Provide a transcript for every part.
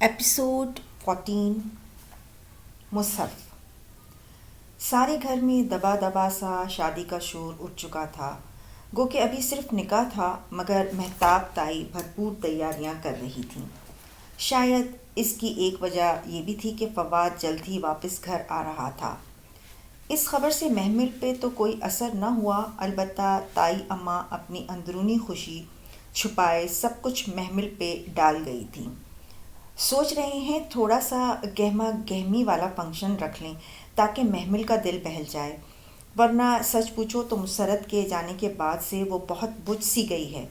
Episode 14 مصحف۔ سارے گھر میں دبا دبا سا شادی کا شور اٹھ چکا تھا، گو کہ ابھی صرف نکاح تھا، مگر مہتاب تائی بھرپور تیاریاں کر رہی تھیں۔ شاید اس کی ایک وجہ یہ بھی تھی کہ فواد جلد ہی واپس گھر آ رہا تھا۔ اس خبر سے محمل پہ تو کوئی اثر نہ ہوا، البتہ تائی اماں اپنی اندرونی خوشی چھپائے سب کچھ محمل پہ ڈال گئی تھیں۔ سوچ رہے ہیں تھوڑا سا گہما گہمی والا فنکشن رکھ لیں تاکہ محمل کا دل بہل جائے، ورنہ سچ پوچھو تو مسرت کے جانے کے بعد سے وہ بہت بجھ سی گئی ہے۔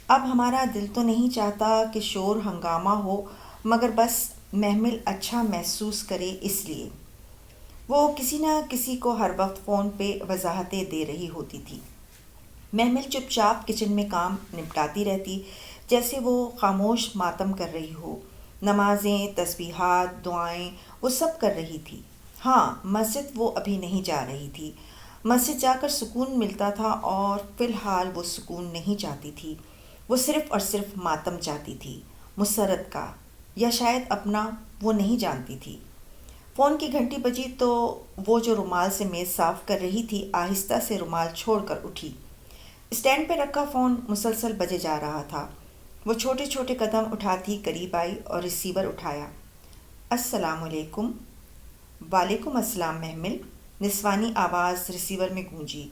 اب ہمارا دل تو نہیں چاہتا کہ شور ہنگامہ ہو، مگر بس محمل اچھا محسوس کرے، اس لیے وہ کسی نہ کسی کو ہر وقت فون پہ وضاحتیں دے رہی ہوتی تھی۔ محمل چپ چاپ کچن میں کام نپٹاتی رہتی، جیسے وہ خاموش ماتم کر رہی ہو۔ نمازیں، تسبیحات، دعائیں وہ سب کر رہی تھی۔ ہاں، مسجد وہ ابھی نہیں جا رہی تھی۔ مسجد جا کر سکون ملتا تھا، اور فی الحال وہ سکون نہیں چاہتی تھی۔ وہ صرف اور صرف ماتم چاہتی تھی، مسرت کا، یا شاید اپنا، وہ نہیں جانتی تھی۔ فون کی گھنٹی بجی تو وہ جو رومال سے میز صاف کر رہی تھی، آہستہ سے رومال چھوڑ کر اٹھی۔ اسٹینڈ پہ رکھا فون مسلسل بجے جا رہا تھا۔ وہ چھوٹے چھوٹے قدم اٹھاتی قریب آئی اور ریسیور اٹھایا۔ السلام علیکم۔ وعلیکم السلام محمل، نسوانی آواز ریسیور میں گونجی۔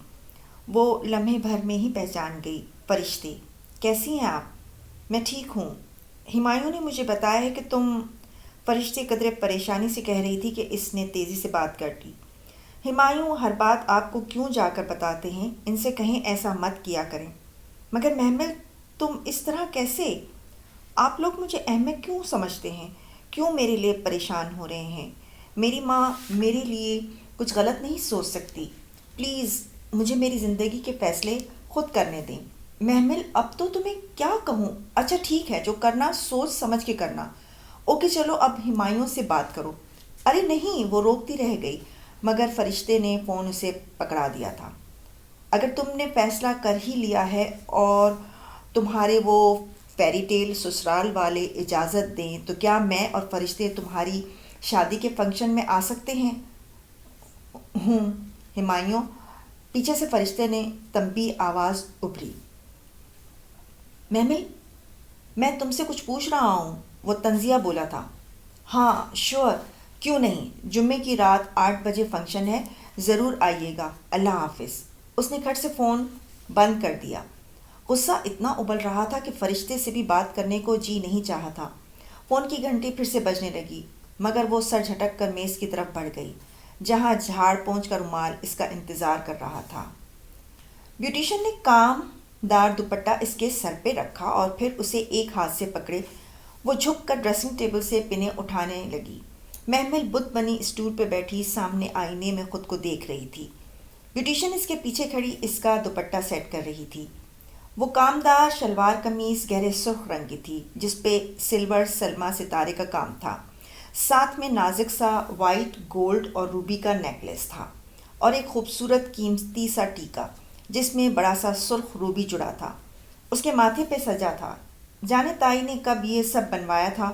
وہ لمحے بھر میں ہی پہچان گئی۔ فرشتے، کیسی ہیں آپ؟ میں ٹھیک ہوں۔ ہمایوں نے مجھے بتایا ہے کہ تم… فرشتے قدرے پریشانی سے کہہ رہی تھی کہ اس نے تیزی سے بات کر لی۔ ہمایوں ہر بات آپ کو کیوں جا کر بتاتے ہیں؟ ان سے کہیں ایسا مت کیا کریں۔ مگر محمل، تم اس طرح کیسے؟ آپ لوگ مجھے احمق کیوں سمجھتے ہیں؟ کیوں میرے لیے پریشان ہو رہے ہیں؟ میری ماں میرے لیے کچھ غلط نہیں سوچ سکتی۔ پلیز مجھے میری زندگی کے فیصلے خود کرنے دیں۔ محمل، اب تو تمہیں کیا کہوں؟ اچھا ٹھیک ہے، جو کرنا سوچ سمجھ کے کرنا۔ اوکے چلو، اب ہمایوں سے بات کرو۔ ارے نہیں، وہ روکتی رہ گئی، مگر فرشتے نے فون اسے پکڑا دیا تھا۔ اگر تم نے فیصلہ کر ہی لیا ہے اور تمہارے وہ فیری ٹیل سسرال والے اجازت دیں تو کیا میں اور فرشتے تمہاری شادی کے فنکشن میں آ سکتے ہیں؟ ہوں۔ ہمایوں، پیچھے سے فرشتے نے تنبیہ آواز ابھری۔ محمل، میں تم سے کچھ پوچھ رہا ہوں، وہ طنزیہ بولا تھا۔ ہاں شور، کیوں نہیں، جمعے کی رات 8 بجے فنکشن ہے، ضرور آئیے گا، اللہ حافظ۔ اس نے کھٹ سے فون بند کر دیا۔ غصہ اتنا ابل رہا تھا کہ فرشتے سے بھی بات کرنے کو جی نہیں چاہا تھا۔ فون کی گھنٹی پھر سے بجنے لگی، مگر وہ سر جھٹک کر میز کی طرف بڑھ گئی، جہاں جھاڑ پونچھ کا رومال اس کا انتظار کر رہا تھا۔ بیوٹیشن نے کام دار دوپٹہ اس کے سر پہ رکھا اور پھر اسے ایک ہاتھ سے پکڑے وہ جھک کر ڈریسنگ ٹیبل سے پنیں اٹھانے لگی۔ محمل بت بنی اسٹول پہ بیٹھی سامنے آئینے میں خود کو دیکھ رہی تھی۔ بیوٹیشن اس کے پیچھے کھڑی اس کا دوپٹہ سیٹ کر رہی تھی۔ وہ کامدار شلوار قمیص گہرے سرخ رنگ کی تھی، جس پہ سلور سلما ستارے کا کام تھا، ساتھ میں نازک سا وائٹ گولڈ اور روبی کا نیکلیس تھا، اور ایک خوبصورت قیمتی سا ٹیکا جس میں بڑا سا سرخ روبی جڑا تھا اس کے ماتھے پہ سجا تھا۔ جانے تائی نے کب یہ سب بنوایا تھا۔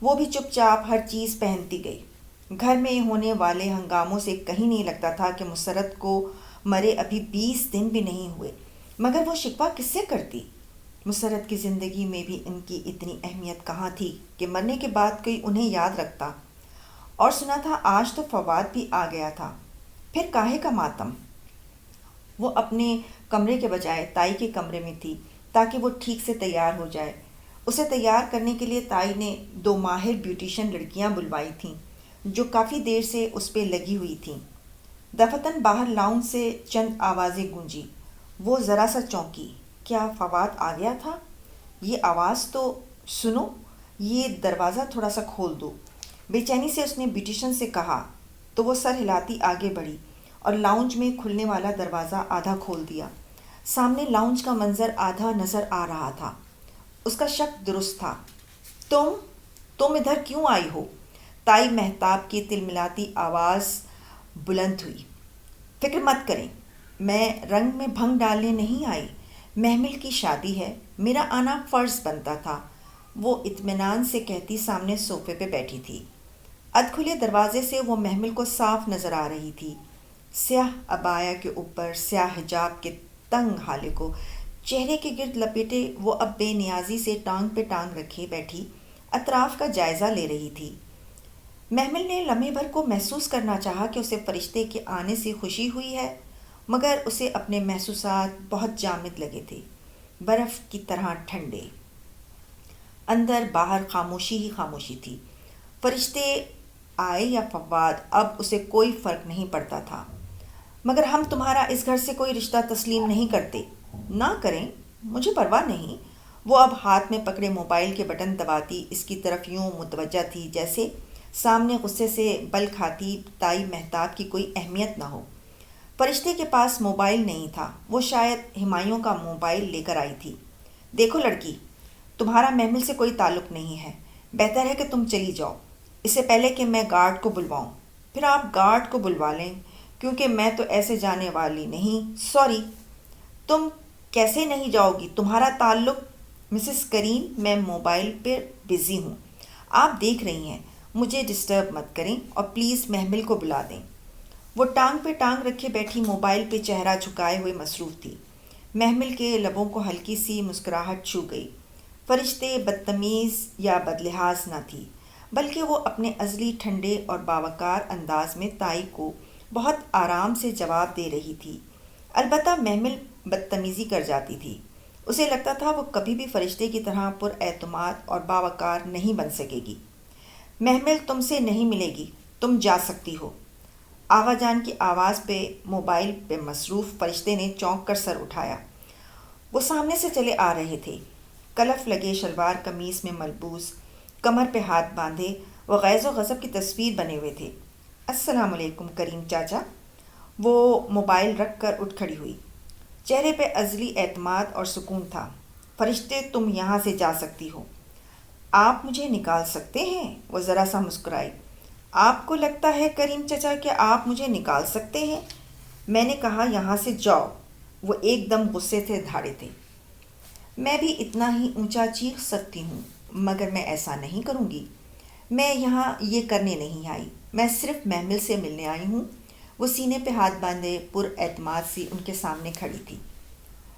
وہ بھی چپ چاپ ہر چیز پہنتی گئی۔ گھر میں ہونے والے ہنگاموں سے کہیں نہیں لگتا تھا کہ مسرت کو مرے ابھی 20 دن بھی نہیں ہوئے، مگر وہ شکوہ کس سے کرتی؟ مسرت کی زندگی میں بھی ان کی اتنی اہمیت کہاں تھی کہ مرنے کے بعد کوئی انہیں یاد رکھتا؟ اور سنا تھا آج تو فواد بھی آ گیا تھا، پھر کاہے کا ماتم؟ وہ اپنے کمرے کے بجائے تائی کے کمرے میں تھی تاکہ وہ ٹھیک سے تیار ہو جائے۔ اسے تیار کرنے کے لیے تائی نے 2 ماہر بیوٹیشن لڑکیاں بلوائی تھیں، جو کافی دیر سے اس پہ لگی ہوئی تھیں۔ دفتن باہر لاؤنج سے چند آوازیں گونجی۔ وہ ذرا سا چونکی۔ کیا فواد آ گیا تھا؟ یہ آواز تو سنو، یہ دروازہ تھوڑا سا کھول دو، بے چینی سے اس نے بیوٹیشن سے کہا، تو وہ سر ہلاتی آگے بڑھی اور لاؤنج میں کھلنے والا دروازہ آدھا کھول دیا۔ سامنے لاؤنج کا منظر آدھا نظر آ رہا تھا۔ اس کا شک درست تھا۔ تم ادھر کیوں آئی ہو؟ تائی مہتاب کی تلملاتی آواز بلند ہوئی۔ فکر مت کریں، میں رنگ میں بھنگ ڈالنے نہیں آئی۔ محمل کی شادی ہے، میرا آنا فرض بنتا تھا۔ وہ اطمینان سے کہتی سامنے صوفے پہ بیٹھی تھی۔ ادھ کھلے دروازے سے وہ محمل کو صاف نظر آ رہی تھی، سیاہ عبایا کے اوپر سیاہ حجاب کے تنگ حالے کو چہرے کے گرد لپیٹے وہ اب بے نیازی سے ٹانگ پہ ٹانگ رکھے بیٹھی اطراف کا جائزہ لے رہی تھی۔ محمل نے لمحے بھر کو محسوس کرنا چاہا کہ اسے فرشتے کے آنے سے خوشی ہوئی ہے، مگر اسے اپنے محسوسات بہت جامد لگے تھے، برف کی طرح ٹھنڈے۔ اندر باہر خاموشی ہی خاموشی تھی۔ فرشتے آئے یا فواد اب اسے کوئی فرق نہیں پڑتا تھا۔ مگر ہم تمہارا اس گھر سے کوئی رشتہ تسلیم نہیں کرتے۔ نہ کریں، مجھے پرواہ نہیں۔ وہ اب ہاتھ میں پکڑے موبائل کے بٹن دباتی اس کی طرف یوں متوجہ تھی جیسے سامنے غصے سے بل کھاتی تائی مہتاب کی کوئی اہمیت نہ ہو۔ فرشتے کے پاس موبائل نہیں تھا، وہ شاید ہمایوں کا موبائل لے کر آئی تھی۔ دیکھو لڑکی، تمہارا محمل سے کوئی تعلق نہیں ہے، بہتر ہے کہ تم چلی جاؤ، اس سے پہلے کہ میں گارڈ کو بلواؤں۔ پھر آپ گارڈ کو بلوا لیں، کیونکہ میں تو ایسے جانے والی نہیں۔ سوری۔ تم کیسے نہیں جاؤ گی؟ تمہارا تعلق؟ مسز کریم، میں موبائل پہ بزی ہوں، آپ دیکھ رہی ہیں، مجھے ڈسٹرب مت کریں اور پلیز محمل کو بلا دیں۔ وہ ٹانگ پہ ٹانگ رکھے بیٹھی موبائل پہ چہرہ جھکائے ہوئے مصروف تھی۔ محمل کے لبوں کو ہلکی سی مسکراہٹ چھو گئی۔ فرشتے بدتمیز یا بدلحاظ نہ تھی، بلکہ وہ اپنے ازلی ٹھنڈے اور باوقار انداز میں تائی کو بہت آرام سے جواب دے رہی تھی۔ البتہ محمل بدتمیزی کر جاتی تھی، اسے لگتا تھا وہ کبھی بھی فرشتے کی طرح پر اعتماد اور باوقار نہیں بن سکے گی۔ محمل تم سے نہیں ملے گی، تم جا سکتی ہو۔ آغا جان کی آواز پہ موبائل پہ مصروف فرشتے نے چونک کر سر اٹھایا۔ وہ سامنے سے چلے آ رہے تھے، کلف لگے شلوار قمیص میں ملبوس، کمر پہ ہاتھ باندھے، وہ غیظ و غضب کی تصویر بنے ہوئے تھے۔ السلام علیکم کریم چاچا۔ وہ موبائل رکھ کر اٹھ کھڑی ہوئی، چہرے پہ ازلی اعتماد اور سکون تھا۔ فرشتے، تم یہاں سے جا سکتی ہو۔ آپ مجھے نکال سکتے ہیں؟ وہ ذرا سا مسکرائی۔ آپ کو لگتا ہے کریم چچا کہ آپ مجھے نکال سکتے ہیں؟ میں نے کہا یہاں سے جاؤ۔ وہ ایک دم غصے سے دھاڑے تھے۔ میں بھی اتنا ہی اونچا چیخ سکتی ہوں، مگر میں ایسا نہیں کروں گی۔ میں یہاں یہ کرنے نہیں آئی، میں صرف محمل سے ملنے آئی ہوں۔ وہ سینے پہ ہاتھ باندھے پر اعتماد سی ان کے سامنے کھڑی تھی۔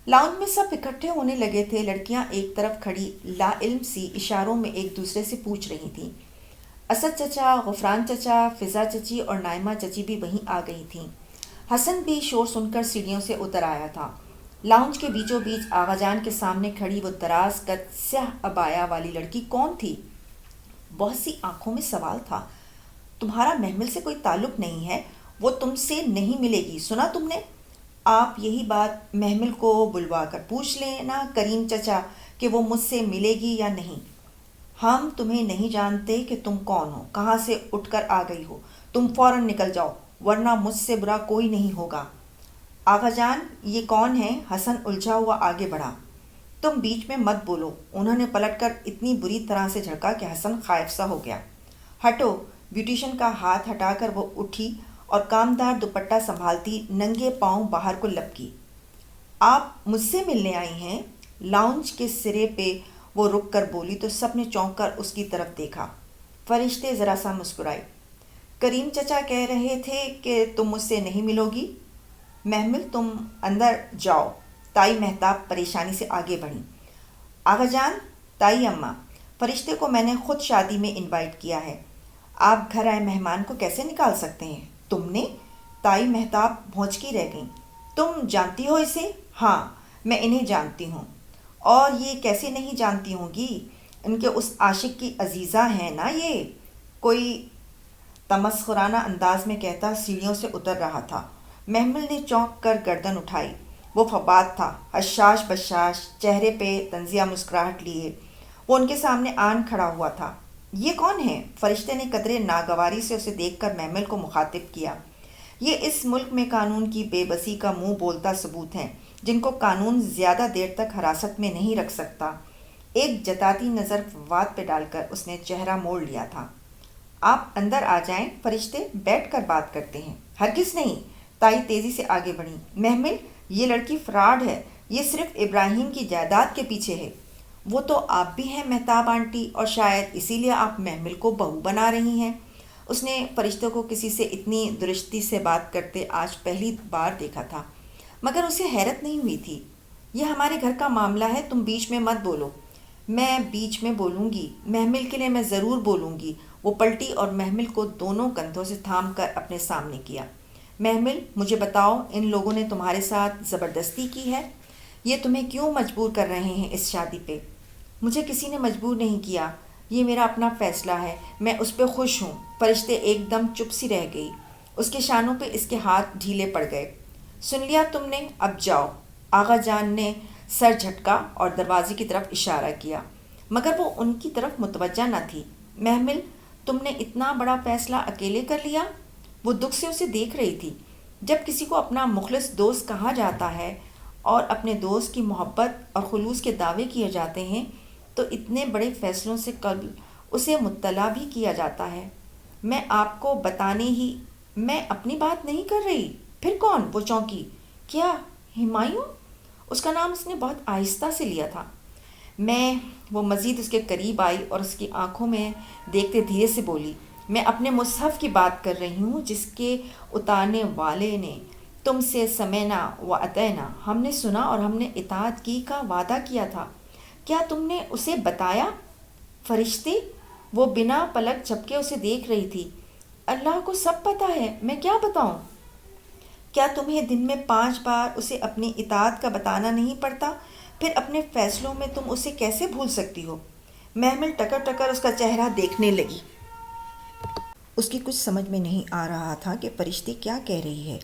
لاؤنج میں سب اکٹھے ہونے لگے تھے۔ لڑکیاں ایک طرف کھڑی لا علم سی اشاروں میں ایک دوسرے سے پوچھ رہی تھیں۔ اسد چچا، غفران چچا، فضا چچی اور نائمہ چچی بھی وہیں آ گئی تھیں۔ حسن بھی شور سن کر سیڑھیوں سے اتر آیا تھا۔ لاؤنج کے بیچوں بیچ آغا جان کے سامنے کھڑی وہ دراز قد سیاہ عبایا والی لڑکی کون تھی؟ بہت سی آنکھوں میں سوال تھا۔ تمہارا محمل سے کوئی تعلق نہیں ہے، وہ تم سے نہیں ملے گی، سنا تم نے؟ آپ یہی بات محمل کو بلوا کر پوچھ لینا کریم چچا کہ وہ مجھ سے ملے گی یا نہیں۔ ہم تمہیں نہیں جانتے کہ تم کون ہو، کہاں سے اٹھ کر آ گئی ہو۔ تم فوراً نکل جاؤ، ورنہ مجھ سے برا کوئی نہیں ہوگا۔ آغا جان، یہ کون ہے؟ حسن الجھا ہوا آگے بڑھا۔ تم بیچ میں مت بولو۔ انہوں نے پلٹ کر اتنی بری طرح سے جھڑکا کہ حسن خائف سا ہو گیا۔ ہٹو۔ بیوٹیشن کا ہاتھ ہٹا کر وہ اٹھی اور کامدار دوپٹہ سنبھالتی ننگے پاؤں باہر کو لپکی۔ آپ مجھ سے ملنے آئی ہیں؟ لاؤنج کے سرے پہ وہ رک کر بولی تو سب نے چونک کر اس کی طرف دیکھا۔ فرشتے ذرا سا مسکرائے۔ کریم چچا کہہ رہے تھے کہ تم مجھ سے نہیں ملو گی۔ محمل، تم اندر جاؤ۔ تائی مہتاب پریشانی سے آگے بڑھی۔ آغا جان، تائی اماں، فرشتے کو میں نے خود شادی میں انوائٹ کیا ہے، آپ گھر آئے مہمان کو کیسے نکال سکتے ہیں؟ تم نے؟ تائی مہتاب بھونچکی رہ گئیں۔ تم جانتی ہو اسے؟ ہاں، میں انہیں جانتی ہوں۔ اور یہ کیسے نہیں جانتی ہوں گی؟ ان کے اس عاشق کی عزیزہ ہیں نا یہ؟ کوئی تمسخرانہ انداز میں کہتا سیڑھیوں سے اتر رہا تھا۔ محمل نے چونک کر گردن اٹھائی۔ وہ فواد تھا، حشاش بشاش، چہرے پہ طنزیہ مسکراہٹ لیے۔ وہ ان کے سامنے آن کھڑا ہوا تھا۔ یہ کون ہے؟ فرشتے نے قدرے ناگواری سے اسے دیکھ کر محمل کو مخاطب کیا۔ یہ اس ملک میں قانون کی بے بسی کا منہ بولتا ثبوت ہیں، جن کو قانون زیادہ دیر تک حراست میں نہیں رکھ سکتا۔ ایک جتاتی نظر فواد پہ ڈال کر اس نے چہرہ موڑ لیا تھا۔ آپ اندر آ جائیں فرشتے، بیٹھ کر بات کرتے ہیں۔ ہرگز نہیں۔ تائی تیزی سے آگے بڑھی۔ محمل، یہ لڑکی فراڈ ہے، یہ صرف ابراہیم کی جائیداد کے پیچھے ہے۔ وہ تو آپ بھی ہیں مہتاب آنٹی، اور شاید اسی لیے آپ محمل کو بہو بنا رہی ہیں۔ اس نے فرشتوں کو کسی سے اتنی درستی سے بات کرتے آج پہلی بار دیکھا تھا، مگر اسے حیرت نہیں ہوئی تھی۔ یہ ہمارے گھر کا معاملہ ہے، تم بیچ میں مت بولو۔ میں بیچ میں بولوں گی، محمل کے لیے میں ضرور بولوں گی۔ وہ پلٹی اور محمل کو دونوں کندھوں سے تھام کر اپنے سامنے کیا۔ محمل، مجھے بتاؤ، ان لوگوں نے تمہارے ساتھ زبردستی کی ہے؟ یہ تمہیں کیوں مجبور کر رہے ہیں اس شادی پہ؟ مجھے کسی نے مجبور نہیں کیا، یہ میرا اپنا فیصلہ ہے، میں اس پہ خوش ہوں۔ فرشتے ایک دم چپ سی رہ گئی، اس کے شانوں پہ اس کے ہاتھ ڈھیلے پڑ گئے۔ سن لیا تم نے، اب جاؤ۔ آغا جان نے سر جھٹکا اور دروازے کی طرف اشارہ کیا، مگر وہ ان کی طرف متوجہ نہ تھی۔ محمل، تم نے اتنا بڑا فیصلہ اکیلے کر لیا؟ وہ دکھ سے اسے دیکھ رہی تھی۔ جب کسی کو اپنا مخلص دوست کہا جاتا ہے اور اپنے دوست کی محبت اور خلوص کے دعوے کیے جاتے ہیں تو اتنے بڑے فیصلوں سے قبل اسے مطلع بھی کیا جاتا ہے۔ میں آپ کو بتانے ہی، میں اپنی بات نہیں کر رہی۔ پھر کون؟ وہ چونکی۔ کیا ہمایوں؟ اس کا نام اس نے بہت آہستہ سے لیا تھا۔ وہ مزید اس کے قریب آئی اور اس کی آنکھوں میں دیکھتے دھیرے سے بولی، میں اپنے مصحف کی بات کر رہی ہوں جس کے اتارنے والے نے تم سے سمینا و اطعنا، ہم نے سنا اور ہم نے اطاعت کی کا وعدہ کیا تھا۔ کیا تم نے اسے بتایا؟ فرشتے، وہ بنا پلک جھپکے اسے دیکھ رہی تھی۔ اللہ کو سب پتہ ہے، میں کیا بتاؤں؟ کیا تمہیں دن میں 5 بار اسے اپنی اطاعت کا بتانا نہیں پڑتا؟ پھر اپنے فیصلوں میں تم اسے کیسے بھول سکتی ہو؟ محمل ٹکر ٹکر اس کا چہرہ دیکھنے لگی۔ اس کی کچھ سمجھ میں نہیں آ رہا تھا کہ فرشتے کیا کہہ رہی ہے،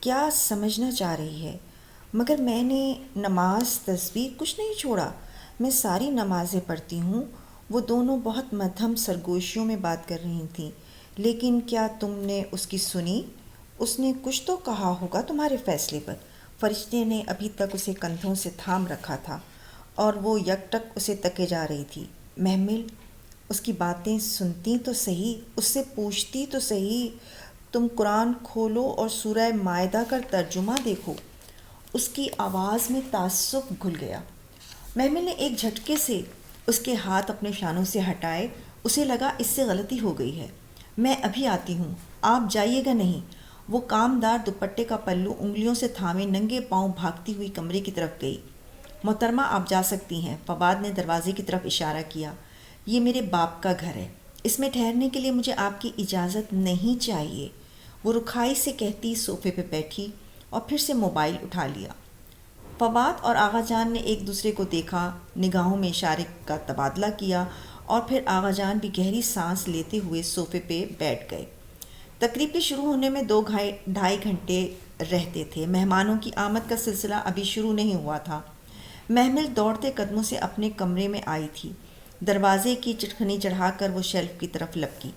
کیا سمجھنا چاہ رہی ہے۔ مگر میں نے نماز، تسبیح کچھ نہیں چھوڑا، میں ساری نمازیں پڑھتی ہوں۔ وہ دونوں بہت مدھم سرگوشیوں میں بات کر رہی تھیں۔ لیکن کیا تم نے اس کی سنی؟ اس نے کچھ تو کہا ہوگا تمہارے فیصلے پر۔ فرشتے نے ابھی تک اسے کندھوں سے تھام رکھا تھا اور وہ یک ٹک اسے تکے جا رہی تھی۔ محمل، اس کی باتیں سنتی تو صحیح، اس سے پوچھتی تو صحیح۔ تم قرآن کھولو اور سورہ مائدہ کا ترجمہ دیکھو۔ اس کی آواز میں تعصب گھل گیا۔ محمل نے ایک جھٹکے سے اس کے ہاتھ اپنے شانوں سے ہٹائے۔ اسے لگا اس سے غلطی ہو گئی ہے۔ میں ابھی آتی ہوں، آپ جائیے گا نہیں۔ وہ کامدار دوپٹے کا پلو انگلیوں سے تھامے ننگے پاؤں بھاگتی ہوئی کمرے کی طرف گئی۔ محترمہ، آپ جا سکتی ہیں۔ فواد نے دروازے کی طرف اشارہ کیا۔ یہ میرے باپ کا گھر ہے، اس میں ٹھہرنے کے لیے مجھے آپ کی اجازت نہیں چاہیے۔ وہ رکھائی سے کہتی صوفے پہ بیٹھی اور پھر سے موبائل اٹھا لیا۔ فواد اور آغا جان نے ایک دوسرے کو دیکھا، نگاہوں میں اشارے کا تبادلہ کیا اور پھر آغا جان بھی گہری سانس لیتے ہوئے صوفے پہ بیٹھ گئے۔ تقریب کے شروع ہونے میں 2-2.5 گھنٹے رہتے تھے۔ مہمانوں کی آمد کا سلسلہ ابھی شروع نہیں ہوا تھا۔ محمل دوڑتے قدموں سے اپنے کمرے میں آئی تھی۔ دروازے کی چٹکنی چڑھا کر وہ شیلف کی طرف لپکی۔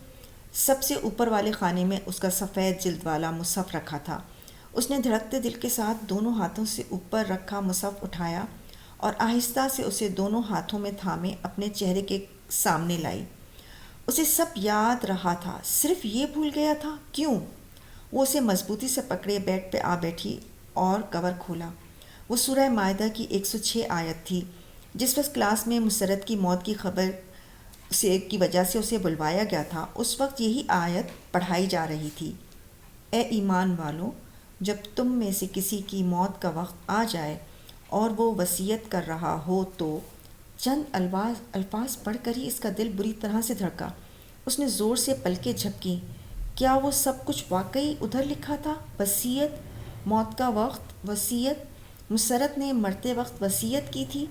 سب سے اوپر والے خانے میں اس کا سفید جلد والا مصحف رکھا تھا۔ اس نے دھڑکتے دل کے ساتھ دونوں ہاتھوں سے اوپر رکھا مصحف اٹھایا اور آہستہ سے اسے دونوں ہاتھوں میں تھامے اپنے چہرے کے سامنے لائی۔ اسے سب یاد رہا تھا، صرف یہ بھول گیا تھا۔ کیوں؟ وہ اسے مضبوطی سے پکڑے بیڈ پہ آ بیٹھی اور کور کھولا۔ وہ سورہ مائدہ کی 106 آیت تھی۔ جس وقت کلاس میں مسرت کی موت کی خبر کی وجہ سے اسے بلوایا گیا تھا، اس وقت یہی آیت پڑھائی جا رہی تھی۔ اے ایمان والو، جب تم میں سے کسی کی موت کا وقت آ جائے اور وہ وصیت کر رہا ہو تو چند الفاظ پڑھ کر ہی اس کا دل بری طرح سے دھڑکا۔ اس نے زور سے پلکیں جھپکیں۔ کیا وہ سب کچھ واقعی ادھر لکھا تھا؟ وصیت، موت کا وقت، وصیت۔ مسرت نے مرتے وقت وصیت کی تھی،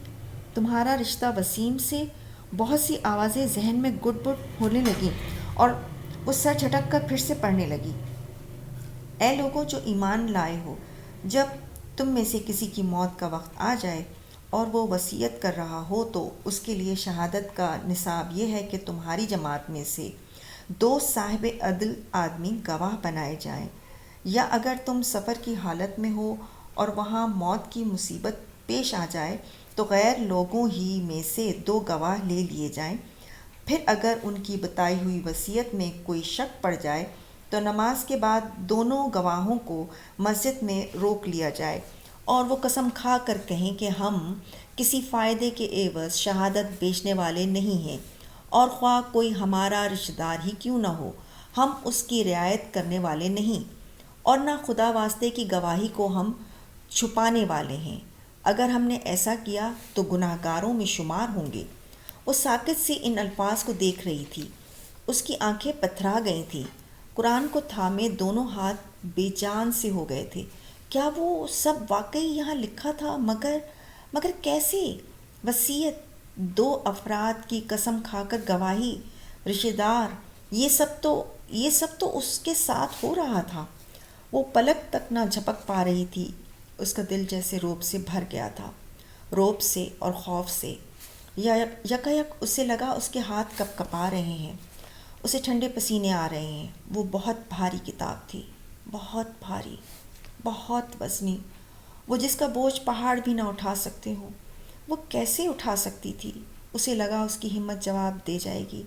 تمہارا رشتہ وسیم سے۔ بہت سی آوازیں ذہن میں گڈ بڈ ہونے لگیں اور وہ سر جھٹک کر پھر سے پڑھنے لگی۔ اے لوگوں جو ایمان لائے ہو، جب تم میں سے کسی کی موت کا وقت آ جائے اور وہ وصیت کر رہا ہو تو اس کے لیے شہادت کا نصاب یہ ہے کہ تمہاری جماعت میں سے 2 صاحب عدل آدمی گواہ بنائے جائیں، یا اگر تم سفر کی حالت میں ہو اور وہاں موت کی مصیبت پیش آ جائے تو غیر لوگوں ہی میں سے 2 گواہ لے لیے جائیں۔ پھر اگر ان کی بتائی ہوئی وصیت میں کوئی شک پڑ جائے تو نماز کے بعد دونوں گواہوں کو مسجد میں روک لیا جائے اور وہ قسم کھا کر کہیں کہ ہم کسی فائدے کے عوض شہادت بیچنے والے نہیں ہیں، اور خواہ کوئی ہمارا رشتہ دار ہی کیوں نہ ہو، ہم اس کی رعایت کرنے والے نہیں، اور نہ خدا واسطے کی گواہی کو ہم چھپانے والے ہیں۔ اگر ہم نے ایسا کیا تو گناہ گاروں میں شمار ہوں گے۔ وہ ساکت سی ان الفاظ کو دیکھ رہی تھی، اس کی آنکھیں پتھرا گئی تھیں، قرآن کو تھامے دونوں ہاتھ بے جان سے ہو گئے تھے۔ کیا وہ سب واقعی یہاں لکھا تھا؟ مگر کیسے؟ وصیت، دو افراد کی قسم کھا کر گواہی، رشتہ دار، یہ سب تو اس کے ساتھ ہو رہا تھا۔ وہ پلک تک نہ جھپک پا رہی تھی، اس کا دل جیسے روب سے بھر گیا تھا، روب سے اور خوف سے۔ یکایک اسے لگا اس کے ہاتھ کپ کپا رہے ہیں، اسے ٹھنڈے پسینے آ رہے ہیں۔ وہ بہت بھاری کتاب تھی، بہت بھاری، بہت وزنی، وہ جس کا بوجھ پہاڑ بھی نہ اٹھا سکتے ہوں۔ وہ کیسے اٹھا سکتی تھی؟ اسے لگا اس کی ہمت جواب دے جائے گی،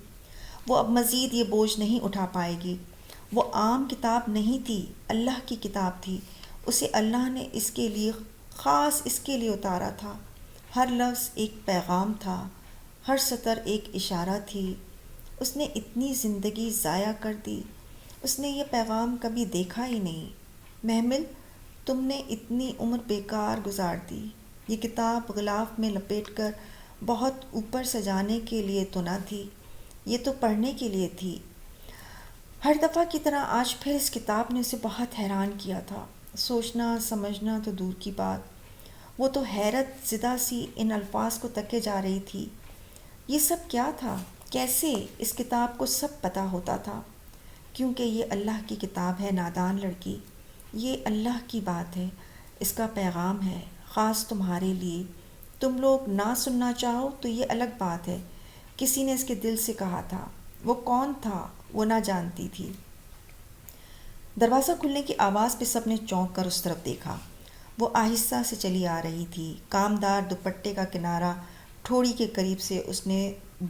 وہ اب مزید یہ بوجھ نہیں اٹھا پائے گی۔ وہ عام کتاب نہیں تھی، اللہ کی کتاب تھی، اسے اللہ نے خاص اس کے لیے اتارا تھا۔ ہر لفظ ایک پیغام تھا، ہر سطر ایک اشارہ تھی۔ اس نے اتنی زندگی ضائع کر دی، اس نے یہ پیغام کبھی دیکھا ہی نہیں۔ محمل، تم نے اتنی عمر بیکار گزار دی۔ یہ کتاب غلاف میں لپیٹ کر بہت اوپر سجانے کے لیے تو نہ تھی، یہ تو پڑھنے کے لیے تھی۔ ہر دفعہ کی طرح آج پھر اس کتاب نے اسے بہت حیران کیا تھا۔ سوچنا سمجھنا تو دور کی بات، وہ تو حیرت زدہ سی ان الفاظ کو تکے جا رہی تھی۔ یہ سب کیا تھا؟ کیسے اس کتاب کو سب پتہ ہوتا تھا؟ کیونکہ یہ اللہ کی کتاب ہے نادان لڑکی، یہ اللہ کی بات ہے، اس کا پیغام ہے خاص تمہارے لیے۔ تم لوگ نہ سننا چاہو تو یہ الگ بات ہے۔ کسی نے اس کے دل سے کہا تھا۔ وہ کون تھا وہ نہ جانتی تھی۔ دروازہ کھلنے کی آواز پہ سب نے چونک کر اس طرف دیکھا۔ وہ آہستہ سے چلی آ رہی تھی، کامدار دوپٹے کا کنارہ ٹھوڑی کے قریب سے اس نے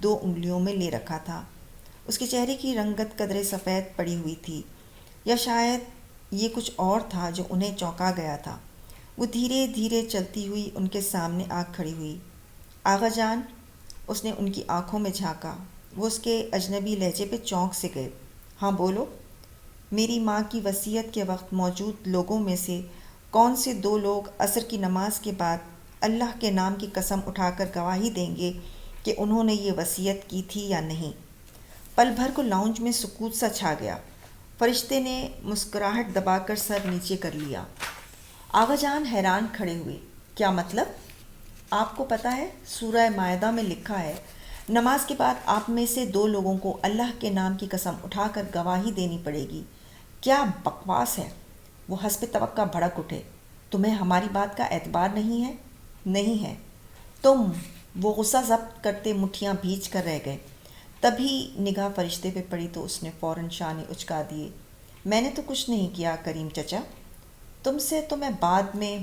2 انگلیوں میں لے رکھا تھا۔ اس کے چہرے کی رنگت قدرے سفید پڑی ہوئی تھی، یا شاید یہ کچھ اور تھا جو انہیں چونکا گیا تھا۔ وہ دھیرے دھیرے چلتی ہوئی ان کے سامنے آ کھڑی ہوئی۔ آغا جان، اس نے ان کی آنکھوں میں جھانکا۔ وہ اس کے اجنبی لہجے پہ چونک سے گئے۔ ہاں بولو۔ میری ماں کی وصیت کے وقت موجود لوگوں میں سے کون سے 2 لوگ عصر کی نماز کے بعد اللہ کے نام کی قسم اٹھا کر گواہی دیں گے کہ انہوں نے یہ وصیت کی تھی یا نہیں؟ پل بھر کو لاؤنج میں سکوت سا چھا گیا۔ فرشتے نے مسکراہٹ دبا کر سر نیچے کر لیا۔ آغا جان حیران کھڑے ہوئے۔ کیا مطلب؟ آپ کو پتہ ہے سورہ مائدہ میں لکھا ہے، نماز کے بعد آپ میں سے 2 لوگوں کو اللہ کے نام کی قسم اٹھا کر گواہی دینی پڑے گی۔ کیا بکواس ہے! وہ حسب توقع بھڑک اٹھے۔ تمہیں ہماری بات کا اعتبار نہیں ہے؟ نہیں ہے تم! وہ غصہ ضبط کرتے مٹھیاں بھیج کر رہ گئے۔ تبھی نگاہ فرشتے پہ پڑی تو اس نے فوراً شانے اچکا دیے۔ میں نے تو کچھ نہیں کیا کریم چچا، تم سے تو میں بعد میں۔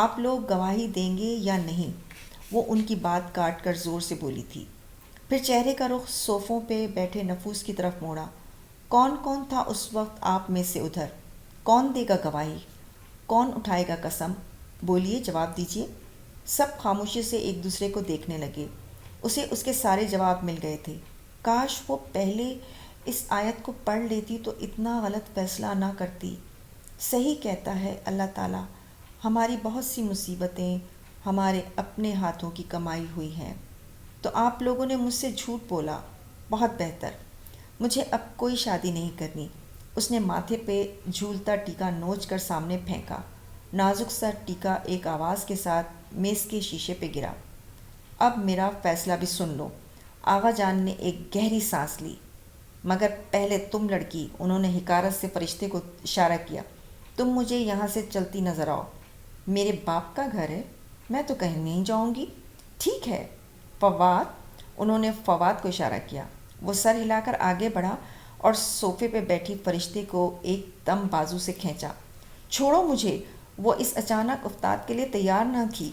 آپ لوگ گواہی دیں گے یا نہیں؟ وہ ان کی بات کاٹ کر زور سے بولی تھی۔ پھر چہرے کا رخ صوفوں پہ بیٹھے نفوس کی طرف موڑا۔ کون کون تھا اس وقت آپ میں سے ادھر؟ کون دے گا گواہی؟ کون اٹھائے گا قسم؟ بولیے، جواب دیجیے۔ سب خاموشی سے ایک دوسرے کو دیکھنے لگے۔ اسے اس کے سارے جواب مل گئے تھے۔ کاش وہ پہلے اس آیت کو پڑھ لیتی تو اتنا غلط فیصلہ نہ کرتی۔ صحیح کہتا ہے اللہ تعالیٰ، ہماری بہت سی مصیبتیں ہمارے اپنے ہاتھوں کی کمائی ہوئی ہیں۔ تو آپ لوگوں نے مجھ سے جھوٹ بولا۔ بہت بہتر، مجھے اب کوئی شادی نہیں کرنی۔ اس نے ماتھے پہ جھولتا ٹیکا نوچ کر سامنے پھینکا۔ نازک سا ٹیکا ایک آواز کے ساتھ میز کے شیشے پہ گرا۔ اب میرا فیصلہ بھی سن لو۔ آغا جان نے ایک گہری سانس لی۔ مگر پہلے تم لڑکی، انہوں نے حقارت سے فرشتے کو اشارہ کیا، تم مجھے یہاں سے چلتی نظر آؤ۔ میرے باپ کا گھر ہے، میں تو کہیں نہیں جاؤں گی۔ ٹھیک ہے فواد، انہوں نے فواد کو اشارہ کیا۔ وہ سر ہلا کر آگے بڑھا اور صوفے پہ بیٹھی فرشتے کو ایک دم بازو سے کھینچا۔ چھوڑو مجھے! وہ اس اچانک افتاد کے لیے تیار نہ تھی،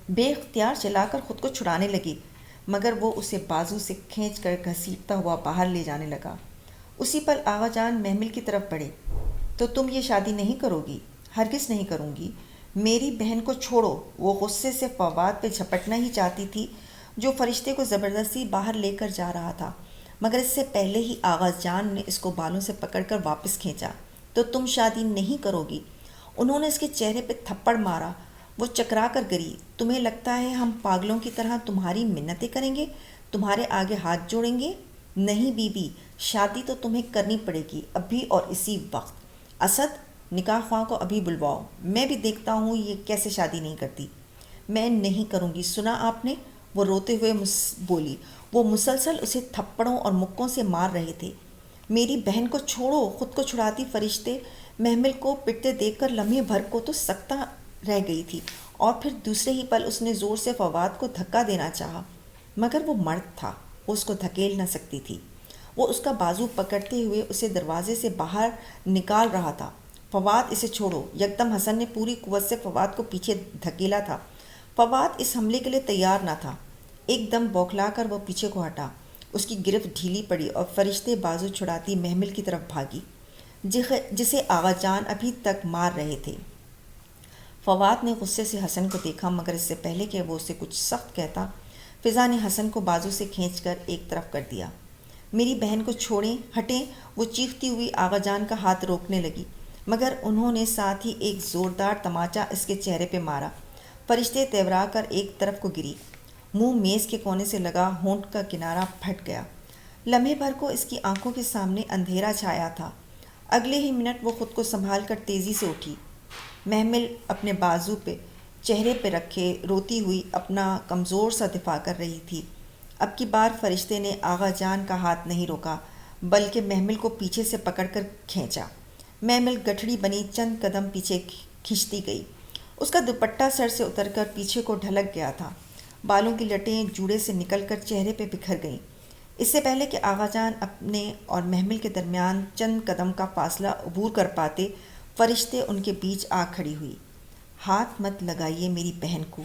بے اختیار چلا کر خود کو چھڑانے لگی، مگر وہ اسے بازو سے کھینچ کر گھسیٹتا ہوا باہر لے جانے لگا۔ اسی پل آغا جان محمل کی طرف بڑھے۔ تو تم یہ شادی نہیں کرو گی؟ ہرگز نہیں کروں گی۔ میری بہن کو چھوڑو، وہ غصے سے فواد پہ جھپٹنا ہی چاہتی تھی جو فرشتے کو زبردستی باہر لے کر جا رہا تھا، مگر اس سے پہلے ہی آغا جان نے اس کو بالوں سے پکڑ کر واپس کھینچا۔ تو تم شادی نہیں کرو گی؟ انہوں نے اس کے چہرے پہ تھپڑ مارا۔ وہ چکرا کر گری۔ تمہیں لگتا ہے ہم پاگلوں کی طرح تمہاری منتیں کریں گے، تمہارے آگے ہاتھ جوڑیں گے؟ نہیں بی بی، شادی تو تمہیں کرنی پڑے گی، ابھی اور اسی وقت۔ اسد، نکاح خواہ کو ابھی بلواؤ، میں بھی دیکھتا ہوں یہ کیسے شادی نہیں کرتی۔ میں نہیں کروں گی، سنا آپ نے؟ وہ روتے ہوئے بولی۔ وہ مسلسل اسے تھپڑوں اور مکوں سے مار رہے تھے۔ میری بہن کو چھوڑو، خود کو چھڑاتی فرشتے محمل کو پٹتے دیکھ کر لمحے بھر کو تو سکتہ رہ گئی تھی، اور پھر دوسرے ہی پل اس نے زور سے فواد کو دھکا دینا چاہا، مگر وہ مرد تھا، وہ اس کو دھکیل نہ سکتی تھی۔ وہ اس کا بازو پکڑتے ہوئے اسے دروازے سے باہر نکال رہا تھا۔ فواد، اسے چھوڑو! یکدم حسن نے پوری قوت سے فواد کو پیچھے دھکیلا تھا۔ فواد اس حملے کے لیے تیار نہ تھا۔ ایک دم بوکھلا کر وہ پیچھے کو ہٹا، اس کی گرفت ڈھیلی پڑی اور فرشتے بازو چھڑاتی محمل کی طرف بھاگی، جسے آغا جان ابھی تک مار رہے تھے۔ فواد نے غصے سے حسن کو دیکھا، مگر اس سے پہلے کہ وہ اسے کچھ سخت کہتا، فضا نے حسن کو بازو سے کھینچ کر ایک طرف کر دیا۔ میری بہن کو چھوڑیں، ہٹیں! وہ چیختی ہوئی آغا جان کا ہاتھ روکنے لگی، مگر انہوں نے ساتھ ہی ایک زوردار تماچا اس کے چہرے پہ مارا۔ فرشتے تیورا کر ایک طرف کو گری، منہ میز کے کونے سے لگا ہونٹ کا کنارہ پھٹ گیا۔ لمحے بھر کو اس کی آنکھوں کے سامنے اندھیرا چھایا تھا۔ اگلے ہی منٹ وہ خود کو سنبھال کر تیزی سے اٹھی۔ محمل اپنے بازو پہ چہرے پہ رکھے روتی ہوئی اپنا کمزور سا دفاع کر رہی تھی۔ اب کی بار فرشتے نے آغا جان کا ہاتھ نہیں روکا، بلکہ محمل کو پیچھے سے پکڑ کر کھینچا۔ محمل گٹھڑی بنی چند قدم پیچھے کھنچتی گئی۔ اس کا دوپٹہ سر سے اتر کر پیچھے کو ڈھلک گیا تھا، بالوں کی لٹیں جوڑے سے نکل کر چہرے پہ بکھر گئیں۔ اس سے پہلے کہ آغا جان اپنے اور محمل کے درمیان چند قدم کا فاصلہ عبور کر پاتے، فرشتے ان کے بیچ آ کھڑی ہوئی۔ ہاتھ مت لگائیے میری بہن کو!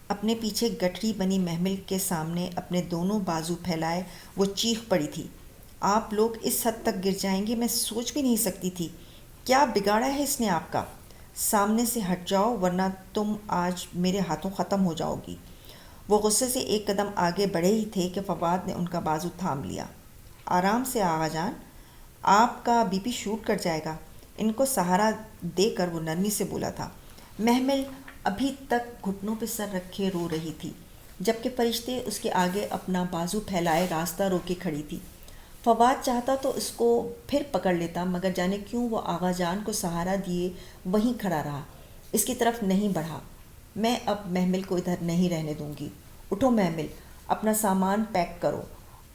اپنے پیچھے گٹھڑی بنی محمل کے سامنے اپنے دونوں بازو پھیلائے وہ چیخ پڑی تھی۔ آپ لوگ اس حد تک گر جائیں گے میں سوچ بھی نہیں سکتی تھی۔ کیا بگاڑا ہے اس نے آپ کا؟ سامنے سے ہٹ جاؤ ورنہ تم آج میرے ہاتھوں ختم ہو جاؤ گی۔ وہ غصے سے ایک قدم آگے بڑھے ہی تھے کہ فواد نے ان کا بازو تھام لیا۔ آرام سے آغا جان، آپ کا بی پی شوٹ کر جائے گا، ان کو سہارا دے کر وہ نرمی سے بولا تھا۔ محمل ابھی تک گھٹنوں پہ سر رکھے رو رہی تھی، جبکہ فرشتے اس کے آگے اپنا بازو پھیلائے راستہ روکے کھڑی تھی۔ فواد چاہتا تو اس کو پھر پکڑ لیتا، مگر جانے کیوں وہ آغا جان کو سہارا دیے وہیں کھڑا رہا، اس کی طرف نہیں بڑھا۔ میں اب محمل کو ادھر نہیں رہنے دوں گی۔ اٹھو محمل، اپنا سامان پیک کرو،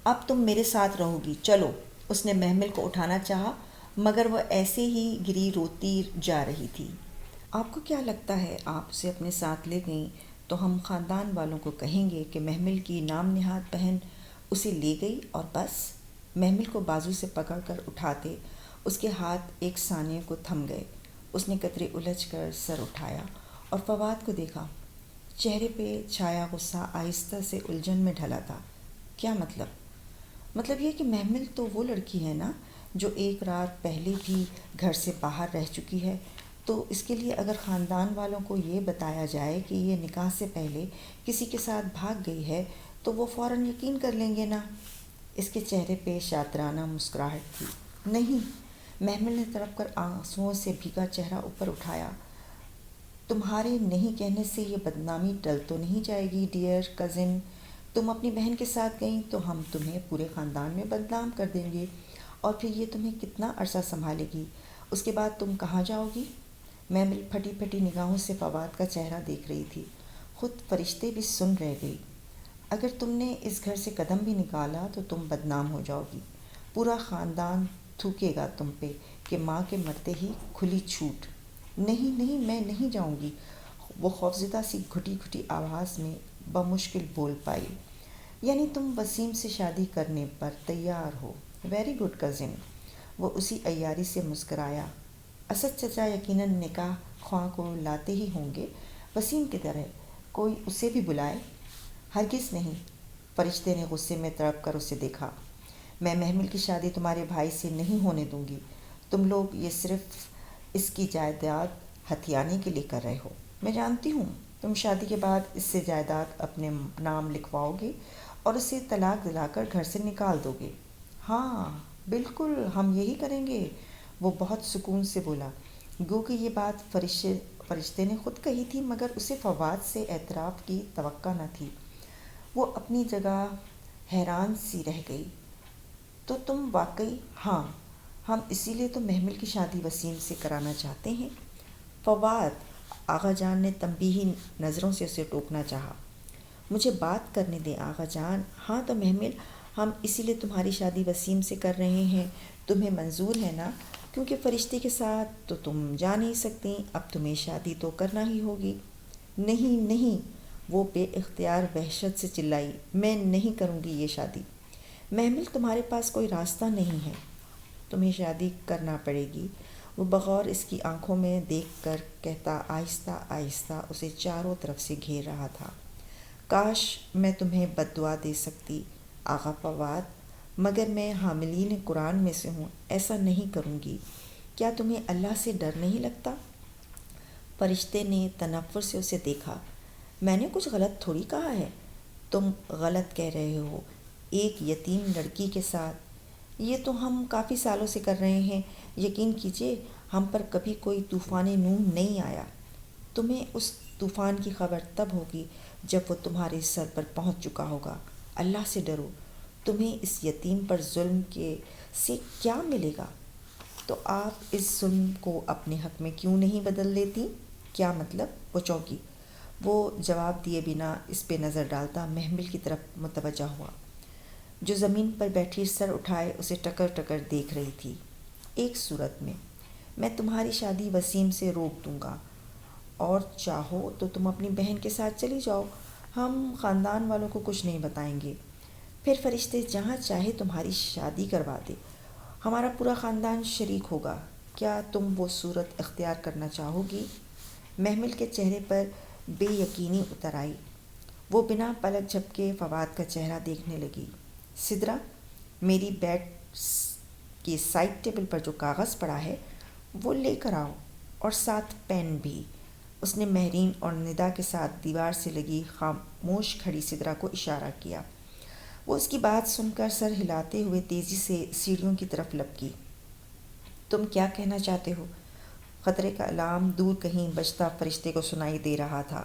اب تم میرے ساتھ رہو گی، چلو۔ اس نے محمل کو اٹھانا چاہا، مگر وہ ایسے ہی گری روتی جا رہی تھی۔ آپ کو کیا لگتا ہے آپ اسے اپنے ساتھ لے گئیں تو ہم خاندان والوں کو کہیں گے کہ محمل کی نام نہاد بہن اسے لے گئی اور بس؟ محمل کو بازو سے پکڑ کر اٹھاتے اس کے ہاتھ ایک ثانیے کو تھم گئے۔ اس نے قدرے الجھ کر سر اٹھایا اور فواد کو دیکھا۔ چہرے پہ چھایا غصہ آہستہ سے الجھن میں ڈھلا تھا۔ کیا مطلب یہ کہ محمل تو وہ لڑکی ہے نا جو ایک رات پہلے بھی گھر سے باہر رہ چکی ہے، تو اس کے لیے اگر خاندان والوں کو یہ بتایا جائے کہ یہ نکاح سے پہلے کسی کے ساتھ بھاگ گئی ہے تو وہ فوراً یقین کر لیں گے نا؟ اس کے چہرے پہ شاطرانہ مسکراہٹ تھی۔ نہیں، محمل نے تڑپ کر آنسوؤں سے بھیگا چہرہ اوپر اٹھایا۔ تمہارے نہیں کہنے سے یہ بدنامی ٹل تو نہیں جائے گی ڈیئر کزن۔ تم اپنی بہن کے ساتھ گئیں تو ہم تمہیں پورے خاندان میں بدنام کر دیں گے، اور پھر یہ تمہیں کتنا عرصہ سنبھالے گی؟ اس کے بعد تم کہاں جاؤ گی؟ محمل پھٹی پھٹی نگاہوں سے فواد کا چہرہ دیکھ رہی تھی، خود فرشتے بھی سن رہ گئی۔ اگر تم نے اس گھر سے قدم بھی نکالا تو تم بدنام ہو جاؤ گی، پورا خاندان تھوکے گا تم پہ کہ ماں کے مرتے ہی کھلی چھوٹ۔ نہیں، میں نہیں جاؤں گی، وہ خوفزدہ سی گھٹی گھٹی آواز میں بمشکل بول پائی۔ یعنی تم وسیم سے شادی کرنے پر تیار ہو؟ Very good cousin. وہ اسی عیاری سے مسکرایا۔ اسد چچا یقیناً نکاح خواہ کو لاتے ہی ہوں گے، وسیم کدھر ہے؟ کوئی اسے بھی بلائے۔ ہرگز نہیں، فرشتے نے غصے میں تڑپ کر اسے دیکھا۔ میں محمل کی شادی تمہارے بھائی سے نہیں ہونے دوں گی، تم لوگ یہ صرف اس کی جائیداد ہتھیانے کے لیے کر رہے ہو۔ میں جانتی ہوں تم شادی کے بعد اس سے جائیداد اپنے نام لکھواؤ گے اور اسے طلاق دلا کر گھر سے نکال دو گے۔ ہاں بالکل، ہم یہی کریں گے، وہ بہت سکون سے بولا، گو کہ یہ بات فرشتے نے خود کہی تھی، مگر اسے فواد سے اعتراف کی توقع نہ تھی۔ وہ اپنی جگہ حیران سی رہ گئی۔ تو تم واقعی؟ ہاں، ہم اسی لیے تو محمل کی شادی وسیم سے کرانا چاہتے ہیں۔ فواد، آغا جان نے تنبیہی نظروں سے اسے ٹوکنا چاہا۔ مجھے بات کرنے دیں آغا جان۔ ہاں تو محمل، ہم اسی لیے تمہاری شادی وسیم سے کر رہے ہیں۔ تمہیں منظور ہے نا؟ کیونکہ فرشتے کے ساتھ تو تم جا نہیں سکتی، اب تمہیں شادی تو کرنا ہی ہوگی۔ نہیں نہیں، وہ بے اختیار وحشت سے چلائی، میں نہیں کروں گی یہ شادی۔ محمل، تمہارے پاس کوئی راستہ نہیں ہے، تمہیں شادی کرنا پڑے گی۔ وہ بغور اس کی آنکھوں میں دیکھ کر کہتا آہستہ آہستہ اسے چاروں طرف سے گھیر رہا تھا۔ کاش میں تمہیں بد دعا دے سکتی آغا فواد، مگر میں حاملین قرآن میں سے ہوں، ایسا نہیں کروں گی۔ کیا تمہیں اللہ سے ڈر نہیں لگتا؟ فرشتے نے تنفر سے اسے دیکھا۔ میں نے کچھ غلط تھوڑی کہا ہے۔ تم غلط کہہ رہے ہو، ایک یتیم لڑکی کے ساتھ۔ یہ تو ہم کافی سالوں سے کر رہے ہیں، یقین کیجئے ہم پر کبھی کوئی طوفان نوح نہیں آیا۔ تمہیں اس طوفان کی خبر تب ہوگی جب وہ تمہارے سر پر پہنچ چکا ہوگا۔ اللہ سے ڈرو، تمہیں اس یتیم پر ظلم سے کیا ملے گا؟ تو آپ اس ظلم کو اپنے حق میں کیوں نہیں بدل دیتی؟ کیا مطلب؟ وہ چونکی۔ وہ جواب دیے بنا اس پہ نظر ڈالتا محمل کی طرف متوجہ ہوا، جو زمین پر بیٹھی سر اٹھائے اسے ٹکر ٹکر دیکھ رہی تھی۔ ایک صورت میں تمہاری شادی وسیم سے روک دوں گا، اور چاہو تو تم اپنی بہن کے ساتھ چلی جاؤ، ہم خاندان والوں کو کچھ نہیں بتائیں گے۔ پھر فرشتے جہاں چاہے تمہاری شادی کروا دے، ہمارا پورا خاندان شریک ہوگا۔ کیا تم وہ صورت اختیار کرنا چاہو گی؟ محمل کے چہرے پر بے یقینی اتر آئی۔ وہ بنا پلک جھپکے فواد کا چہرہ دیکھنے لگی۔ سدرا، میری بیڈ کے سائڈ ٹیبل پر جو کاغذ پڑا ہے وہ لے کر آؤ، اور ساتھ پین بھی۔ اس نے مہرین اور ندا کے ساتھ دیوار سے لگی خاموش کھڑی سدرا کو اشارہ کیا۔ وہ اس کی بات سن کر سر ہلاتے ہوئے تیزی سے سیڑھیوں کی طرف لپکی۔ تم کیا کہنا چاہتے ہو؟ خطرے کا الارم دور کہیں بجتا فرشتے کو سنائی دے رہا تھا۔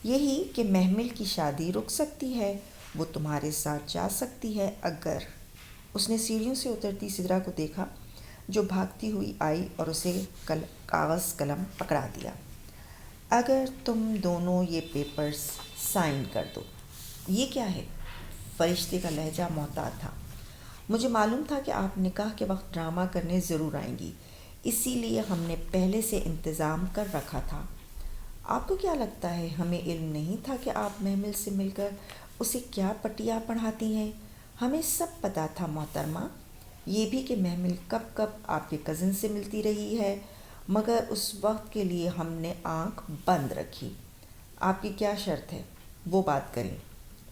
یہی کہ محمل کی شادی رک سکتی ہے، وہ تمہارے ساتھ جا سکتی ہے اگر۔ اس نے سیڑھیوں سے اترتی سدرا کو دیکھا جو بھاگتی ہوئی آئی اور اسے کاغذ قلم پکڑا دیا۔ اگر تم دونوں یہ پیپرز سائن کر دو۔ یہ کیا ہے؟ فرشتے کا لہجہ محتاط تھا۔ مجھے معلوم تھا کہ آپ نکاح کے وقت ڈرامہ کرنے ضرور آئیں گی، اسی لیے ہم نے پہلے سے انتظام کر رکھا تھا۔ آپ کو کیا لگتا ہے ہمیں علم نہیں تھا کہ آپ محمل سے مل کر اسے کیا پٹیاں پڑھاتی ہیں؟ ہمیں سب پتہ تھا محترمہ، یہ بھی کہ محمل کب کب آپ کے کزن سے ملتی رہی ہے، مگر اس وقت کے لیے ہم نے آنکھ بند رکھی۔ آپ کی کیا شرط ہے؟ وہ بات کریں،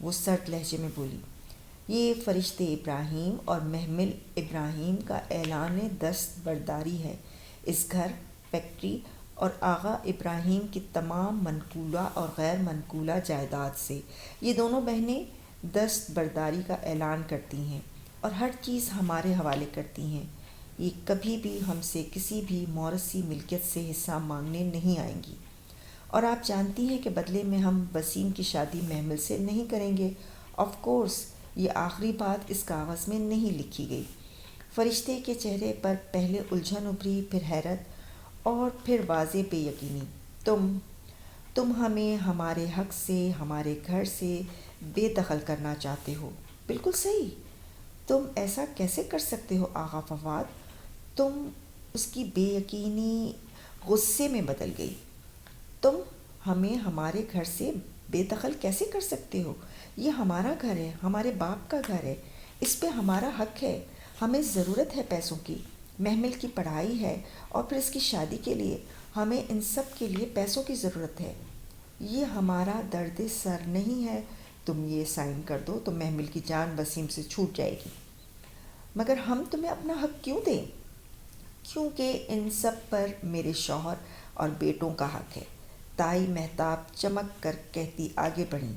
وہ سرد لہجے میں بولی۔ یہ فرشتے ابراہیم اور محمل ابراہیم کا اعلان دست برداری ہے اس گھر، فیکٹری اور آغا ابراہیم کی تمام منقولہ اور غیر منقولہ جائیداد سے۔ یہ دونوں بہنیں دست برداری کا اعلان کرتی ہیں اور ہر چیز ہمارے حوالے کرتی ہیں۔ یہ کبھی بھی ہم سے کسی بھی موروثی ملکیت سے حصہ مانگنے نہیں آئیں گی، اور آپ جانتی ہیں کہ بدلے میں ہم وسیم کی شادی محمل سے نہیں کریں گے۔ آف کورس یہ آخری بات اس کاغذ میں نہیں لکھی گئی۔ فرشتے کے چہرے پر پہلے الجھن ابھری، پھر حیرت اور پھر واضح بے یقینی۔ تم ہمیں ہمارے حق سے، ہمارے گھر سے بے دخل کرنا چاہتے ہو؟ بالکل صحیح۔ تم ایسا کیسے کر سکتے ہو آغا فواد؟ تم، اس کی بے یقینی غصے میں بدل گئی۔ تم ہمیں ہمارے گھر سے بے دخل کیسے کر سکتے ہو؟ یہ ہمارا گھر ہے، ہمارے باپ کا گھر ہے، اس پہ ہمارا حق ہے۔ ہمیں ضرورت ہے پیسوں کی، محمل کی پڑھائی ہے، اور پھر اس کی شادی کے لیے ہمیں ان سب کے لیے پیسوں کی ضرورت ہے۔ یہ ہمارا درد سر نہیں ہے۔ تم یہ سائن کر دو تو محمل کی جان وسیم سے چھوٹ جائے گی۔ مگر ہم تمہیں اپنا حق کیوں دیں؟ کیونکہ ان سب پر میرے شوہر اور بیٹوں کا حق ہے۔ تائی مہتاب چمک کر کہتی آگے بڑھیں،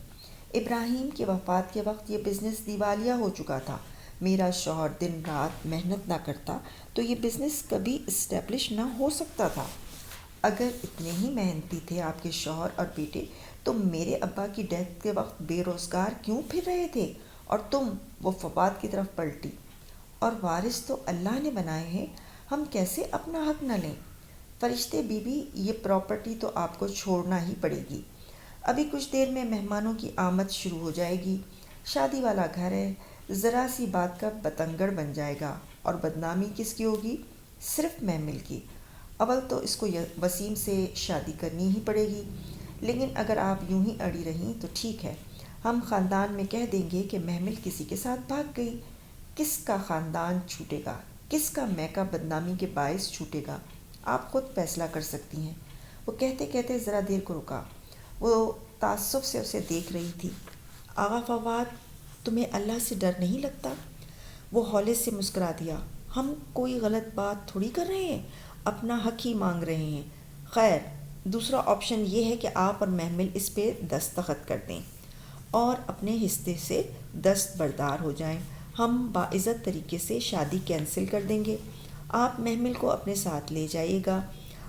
ابراہیم کی وفات کے وقت یہ بزنس دیوالیہ ہو چکا تھا۔ میرا شوہر دن رات محنت نہ کرتا تو یہ بزنس کبھی اسٹیبلش نہ ہو سکتا تھا۔ اگر اتنے ہی محنتی تھے آپ کے شوہر اور بیٹے تو میرے ابا کی ڈیتھ کے وقت بے روزگار کیوں پھر رہے تھے؟ اور تم، وہ فواد کی طرف پلٹی، اور وارث تو اللہ نے بنائے ہیں، ہم کیسے اپنا حق نہ لیں؟ فرشتے بی بی، یہ پراپرٹی تو آپ کو چھوڑنا ہی پڑے گی۔ ابھی کچھ دیر میں مہمانوں کی آمد شروع ہو جائے گی، شادی والا گھر ہے، ذرا سی بات کا بتنگڑ بن جائے گا، اور بدنامی کس کی ہوگی؟ صرف محمل کی۔ اول تو اس کو وسیم سے شادی کرنی ہی پڑے گی، لیکن اگر آپ یوں ہی اڑی رہیں تو ٹھیک ہے، ہم خاندان میں کہہ دیں گے کہ محمل کسی کے ساتھ بھاگ گئی۔ کس کا خاندان چھوٹے گا، کس کا میکہ بدنامی کے باعث چھوٹے گا، آپ خود فیصلہ کر سکتی ہیں۔ وہ کہتے کہتے ذرا دیر کو رکا، وہ تعصب سے اسے دیکھ رہی تھی۔ آغا فواد، تمہیں اللہ سے ڈر نہیں لگتا؟ وہ ہولے سے مسکرا دیا، ہم کوئی غلط بات تھوڑی کر رہے ہیں، اپنا حق ہی مانگ رہے ہیں۔ خیر، دوسرا آپشن یہ ہے کہ آپ اور محمل اس پہ دستخط کر دیں اور اپنے حصے سے دستبردار ہو جائیں۔ ہم باعزت طریقے سے شادی کینسل کر دیں گے، آپ محمل کو اپنے ساتھ لے جائیے گا،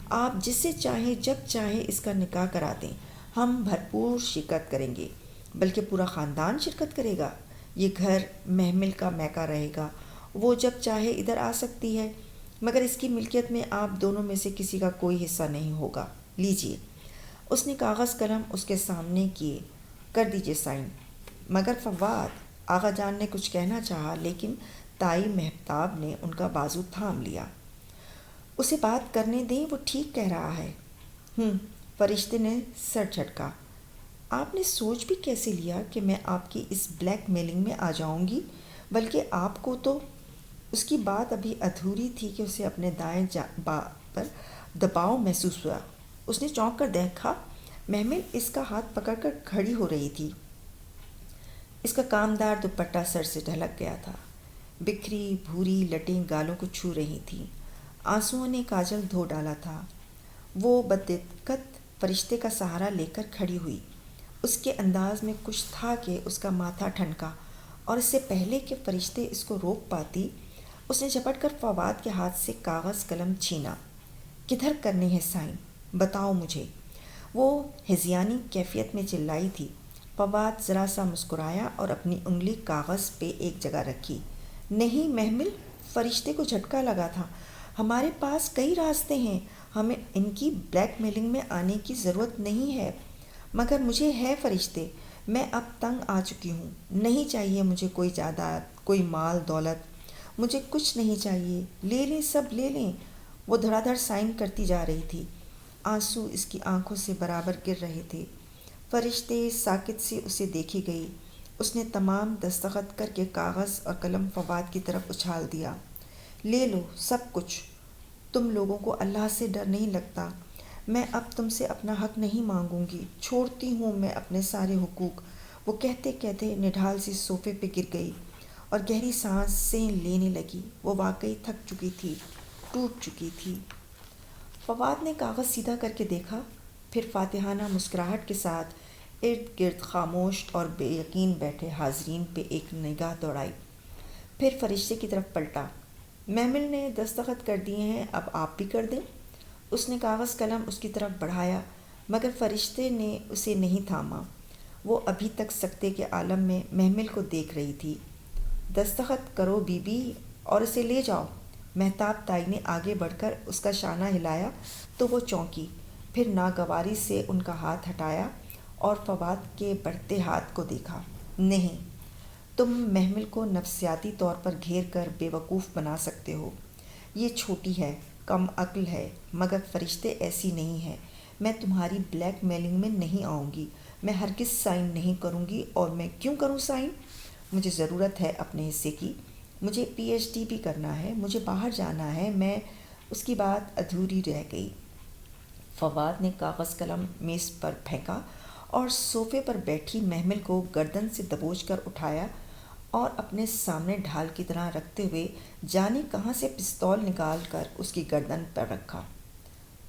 آپ جس سے چاہیں جب چاہیں اس کا نکاح کرا دیں، ہم بھرپور شرکت کریں گے، بلکہ پورا خاندان شرکت کرے گا۔ یہ گھر محمل کا میکہ رہے گا، وہ جب چاہے ادھر آ سکتی ہے، مگر اس کی ملکیت میں آپ دونوں میں سے کسی کا کوئی حصہ نہیں ہوگا۔ لیجئے۔ اس نے کاغذ قلم اس کے سامنے کیے، کر دیجئے سائن۔ مگر فواد، آغا جان نے کچھ کہنا چاہا، لیکن تائی مہتاب نے ان کا بازو تھام لیا۔ اسے بات کرنے دیں، وہ ٹھیک کہہ رہا ہے۔ فرشتے نے سر جھٹکا، آپ نے سوچ بھی کیسے لیا کہ میں آپ کی اس بلیک میلنگ میں آ جاؤں گی؟ بلکہ آپ کو تو… اس کی بات ابھی ادھوری تھی کہ اسے اپنے دائیں پر دباؤ محسوس ہوا۔ اس نے چونک کر دیکھا، محمل اس کا ہاتھ پکڑ کر کھڑی ہو رہی تھی۔ اس کا کامدار دوپٹہ سر سے ڈھلک گیا تھا، بکھری بھوری لٹیں گالوں کو چھو رہی تھیں، آنسوؤں نے کاجل دھو ڈالا تھا۔ وہ بدقت فرشتے کا سہارا لے کر کھڑی ہوئی۔ اس کے انداز میں کچھ تھا کہ اس کا ماتھا ٹھنکا، اور اس سے پہلے کہ فرشتے اس کو روک پاتی، اس نے جھپٹ کر فواد کے ہاتھ سے کاغذ قلم چھینا۔ کدھر کرنے ہیں سائن؟ بتاؤ مجھے، وہ ہذیانی کیفیت میں چلائی تھی۔ فواد ذرا سا مسکرایا اور اپنی انگلی کاغذ پہ ایک جگہ رکھی۔ نہیں محمل، فرشتے کو جھٹکا لگا تھا، ہمارے پاس کئی راستے ہیں، ہمیں ان کی بلیک میلنگ میں آنے کی ضرورت نہیں ہے۔ مگر مجھے ہے فرشتے، میں اب تنگ آ چکی ہوں، نہیں چاہیے مجھے کوئی جائیداد، کوئی مال دولت، مجھے کچھ نہیں چاہیے، لے لیں سب لے لیں۔ وہ دھڑا دھڑ سائن کرتی جا رہی تھی، آنسو اس کی آنکھوں سے برابر گر رہے تھے۔ فرشتے ساکت سی اسے دیکھی گئی۔ اس نے تمام دستخط کر کے کاغذ اور قلم فواد کی طرف اچھال دیا۔ لے لو سب کچھ، تم لوگوں کو اللہ سے ڈر نہیں لگتا، میں اب تم سے اپنا حق نہیں مانگوں گی، چھوڑتی ہوں میں اپنے سارے حقوق۔ وہ کہتے کہتے نڈھال سی صوفے پہ گر گئی اور گہری سانسیں لینے لگی۔ وہ واقعی تھک چکی تھی، ٹوٹ چکی تھی۔ فواد نے کاغذ سیدھا کر کے دیکھا، پھر فاتحانہ مسکراہٹ کے ساتھ ارد گرد خاموش اور بے یقین بیٹھے حاضرین پہ ایک نگاہ دوڑائی، پھر فرشتے کی طرف پلٹا۔ محمل نے دستخط کر دیے ہیں، اب آپ بھی کر دیں۔ اس نے کاغذ قلم اس کی طرف بڑھایا، مگر فرشتے نے اسے نہیں تھاما۔ وہ ابھی تک سکتے کے عالم میں محمل کو دیکھ رہی تھی۔ دستخط کرو بی بی اور اسے لے جاؤ۔ مہتاب تائی نے آگے بڑھ کر اس کا شانہ ہلایا تو وہ چونکی، پھر ناگواری سے ان کا ہاتھ ہٹایا اور فواد کے بڑھتے ہاتھ کو دیکھا۔ نہیں، تم محمل کو نفسیاتی طور پر گھیر کر بے وقوف بنا سکتے ہو۔ یہ چھوٹی ہے، کم عقل ہے، مگر فرشتے ایسی نہیں ہیں۔ میں تمہاری بلیک میلنگ میں نہیں آؤں گی، میں ہرگز سائن نہیں کروں گی۔ اور میں کیوں کروں سائن؟ مجھے ضرورت ہے اپنے حصے کی، مجھے پی ایچ ڈی بھی کرنا ہے، مجھے باہر جانا ہے، میں… اس کی بات ادھوری رہ گئی۔ فواد نے کاغذ قلم میز پر پھینکا اور صوفے پر بیٹھی محمل کو گردن سے دبوچ کر اٹھایا اور اپنے سامنے ڈھال کی طرح رکھتے ہوئے جانے کہاں سے پستول نکال کر اس کی گردن پر رکھا۔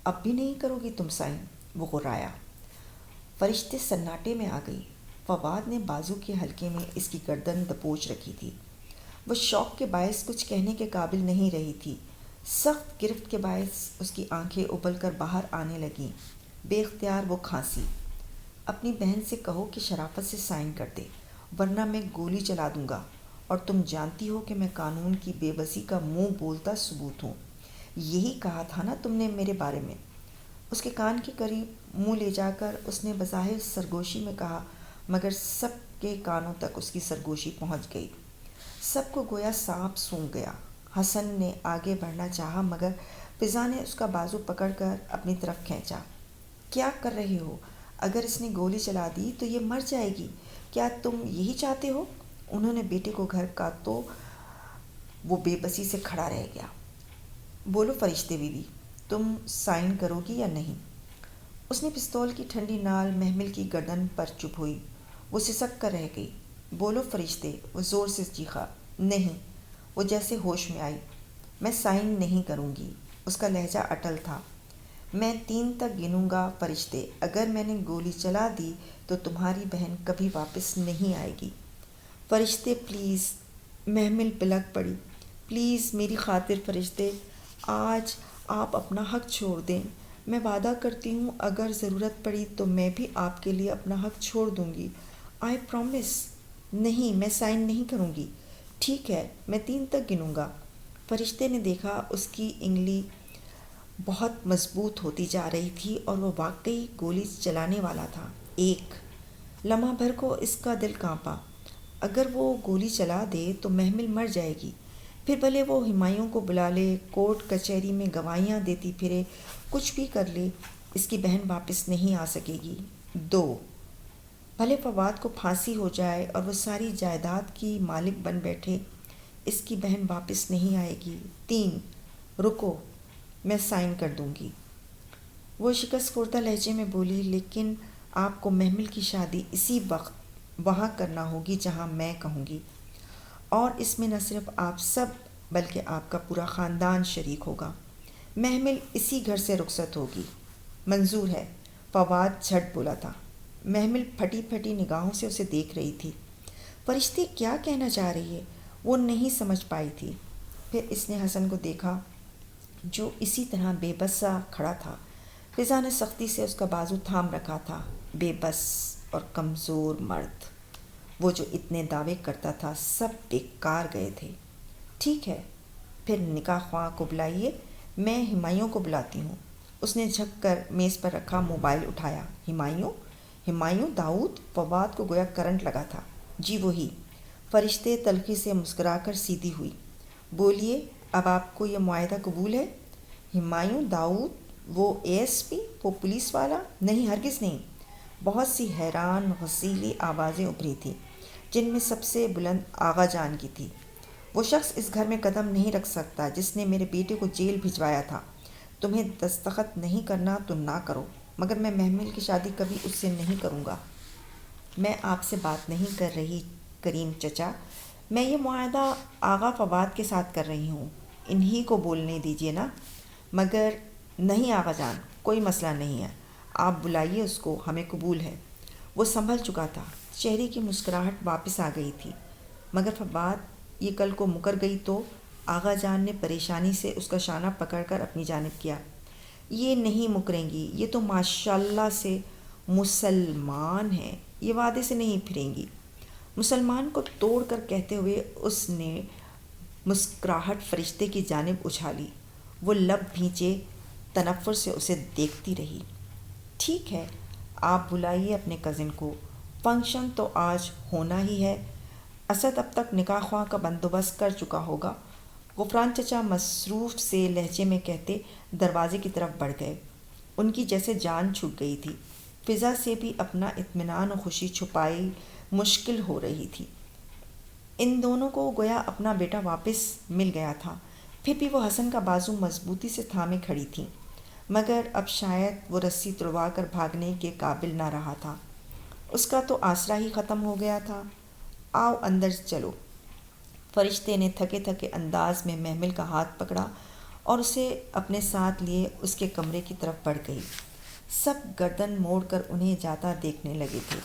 اب بھی نہیں کرو گی تم سائن؟ وہ غرایا۔ فرشتے سناٹے میں آ گئی۔ فواد نے بازو کے حلقے میں اس کی گردن دبوچ رکھی تھی۔ وہ شوق کے باعث کچھ کہنے کے قابل نہیں رہی تھی۔ سخت گرفت کے باعث اس کی آنکھیں ابل کر باہر آنے لگیں۔ بے اختیار وہ کھانسی۔ اپنی بہن سے کہو کہ شرافت سے سائن کر دے، ورنہ میں گولی چلا دوں گا، اور تم جانتی ہو کہ میں قانون کی بے بسی کا منہ بولتا ثبوت ہوں۔ یہی کہا تھا نا تم نے میرے بارے میں؟ اس کے کان کے قریب منہ لے جا کر اس نے بظاہر سرگوشی میں کہا، مگر سب کے کانوں تک اس کی سرگوشی پہنچ گئی۔ سب کو گویا سانپ سونگھ گیا۔ حسن نے آگے بڑھنا چاہا مگر فضا نے اس کا بازو پکڑ کر اپنی طرف کھینچا۔ کیا کر رہے ہو؟ اگر اس نے گولی چلا دی تو یہ مر جائے گی۔ کیا تم یہی چاہتے ہو؟ انہوں نے بیٹے کو گھر کا تو وہ بے بسی سے کھڑا رہ گیا۔ بولو فرشتے بیوی، تم سائن کرو گی یا نہیں؟ اس نے پستول کی ٹھنڈی نال محمل کی گردن پر چبھ ہوئی۔ وہ سسک کر رہ گئی۔ بولو فرشتے، وہ زور سے چیخا۔ نہیں، وہ جیسے ہوش میں آئی۔ میں سائن نہیں کروں گی۔ اس کا لہجہ اٹل تھا۔ میں 3 تک گنوں گا فرشتے، اگر میں نے گولی چلا دی تو تمہاری بہن کبھی واپس نہیں آئے گی۔ فرشتے پلیز، محمل بلک پڑی، پلیز میری خاطر فرشتے، آج آپ اپنا حق چھوڑ دیں۔ میں وعدہ کرتی ہوں اگر ضرورت پڑی تو میں بھی آپ کے لیے اپنا حق چھوڑ دوں گی۔ I promise. نہیں، میں سائن نہیں کروں گی۔ ٹھیک ہے، میں 3 تک گنوں گا۔ فرشتے نے دیکھا اس کی انگلی بہت مضبوط ہوتی جا رہی تھی اور وہ واقعی گولی چلانے والا تھا۔ 1۔ لمحہ بھر کو اس کا دل کانپا۔ اگر وہ گولی چلا دے تو محمل مر جائے گی، پھر بھلے وہ ہمایوں کو بلا لے، کورٹ کچہری میں گواہیاں دیتی پھرے، کچھ بھی کر لے، اس کی بہن واپس نہیں آ سکے گی۔ 2۔ بھلے فواد کو پھانسی ہو جائے اور وہ ساری جائیداد کی مالک بن بیٹھے، اس کی بہن واپس نہیں آئے گی۔ 3۔ رکو، میں سائن کر دوں گی۔ وہ شکست خوردہ لہجے میں بولی، لیکن آپ کو محمل کی شادی اسی وقت وہاں کرنا ہوگی جہاں میں کہوں گی، اور اس میں نہ صرف آپ سب بلکہ آپ کا پورا خاندان شریک ہوگا۔ محمل اسی گھر سے رخصت ہوگی۔ منظور ہے، فواد جھٹ بولا تھا۔ محمل پھٹی پھٹی نگاہوں سے اسے دیکھ رہی تھی۔ فرشتے کیا کہنا چاہ رہی ہے؟ وہ نہیں سمجھ پائی تھی۔ پھر اس نے حسن کو دیکھا جو اسی طرح بے بس سا کھڑا تھا۔ فضا نے سختی سے اس کا بازو تھام رکھا تھا۔ بے بس اور کمزور مرد، وہ جو اتنے دعوے کرتا تھا، سب بیکار گئے تھے۔ ٹھیک ہے، پھر نکاح خواہ کو بلائیے، میں ہمایوں کو بلاتی ہوں۔ اس نے جھک کر میز پر رکھا موبائل اٹھایا۔ ہمایوں؟ ہمایوں داؤد؟ فواد کو گویا کرنٹ لگا تھا۔ جی وہی۔ فرشتے تلخی سے مسکرا کر سیدھی ہوئی۔ بولیے، اب آپ کو یہ معاہدہ قبول ہے؟ ہمایوں داؤد؟ وہ ASP؟ وہ پولیس والا؟ نہیں، ہرگز نہیں۔ بہت سی حیران غسیلی آوازیں ابھری تھیں، جن میں سب سے بلند آغا جان کی تھی۔ وہ شخص اس گھر میں قدم نہیں رکھ سکتا جس نے میرے بیٹے کو جیل بھجوایا تھا۔ تمہیں دستخط نہیں کرنا تو نہ کرو، مگر میں محمل کی شادی کبھی اس سے نہیں کروں گا۔ میں آپ سے بات نہیں کر رہی کریم چچا، میں یہ معاہدہ آغا فواد کے ساتھ کر رہی ہوں۔ انہی کو بولنے دیجیے نا۔ مگر نہیں آغا جان، کوئی مسئلہ نہیں ہے، آپ بلائیے اس کو، ہمیں قبول ہے۔ وہ سنبھل چکا تھا، چہرے کی مسکراہٹ واپس آ گئی تھی۔ مگر فواد یہ کل کو مکر گئی تو؟ آغا جان نے پریشانی سے اس کا شانہ پکڑ کر اپنی جانب کیا۔ یہ نہیں مکریں گی، یہ تو ماشاءاللہ سے مسلمان ہیں، یہ وعدے سے نہیں پھریں گی۔ مسلمان کو توڑ کر کہتے ہوئے اس نے مسکراہٹ فرشتے کی جانب اچھالی۔ وہ لب بھینچے تنفر سے اسے دیکھتی رہی۔ ٹھیک ہے، آپ بلائیے اپنے کزن کو، فنکشن تو آج ہونا ہی ہے۔ اسد اب تک نکاح خواہ کا بندوبست کر چکا ہوگا۔ غفران چچا مصروف سے لہجے میں کہتے دروازے کی طرف بڑھ گئے۔ ان کی جیسے جان چھوٹ گئی تھی۔ فضا سے بھی اپنا اطمینان و خوشی چھپائی مشکل ہو رہی تھی۔ ان دونوں کو گویا اپنا بیٹا واپس مل گیا تھا۔ پھر بھی وہ حسن کا بازو مضبوطی سے تھامے کھڑی تھیں، مگر اب شاید وہ رسی تڑوا کر بھاگنے کے قابل نہ رہا تھا۔ اس کا تو آسرا ہی ختم ہو گیا تھا۔ آؤ اندر چلو۔ فرشتے نے تھکے تھکے انداز میں محمل کا ہاتھ پکڑا اور اسے اپنے ساتھ لیے اس کے کمرے کی طرف بڑھ گئی۔ سب گردن موڑ کر انہیں جاتا دیکھنے لگے تھے۔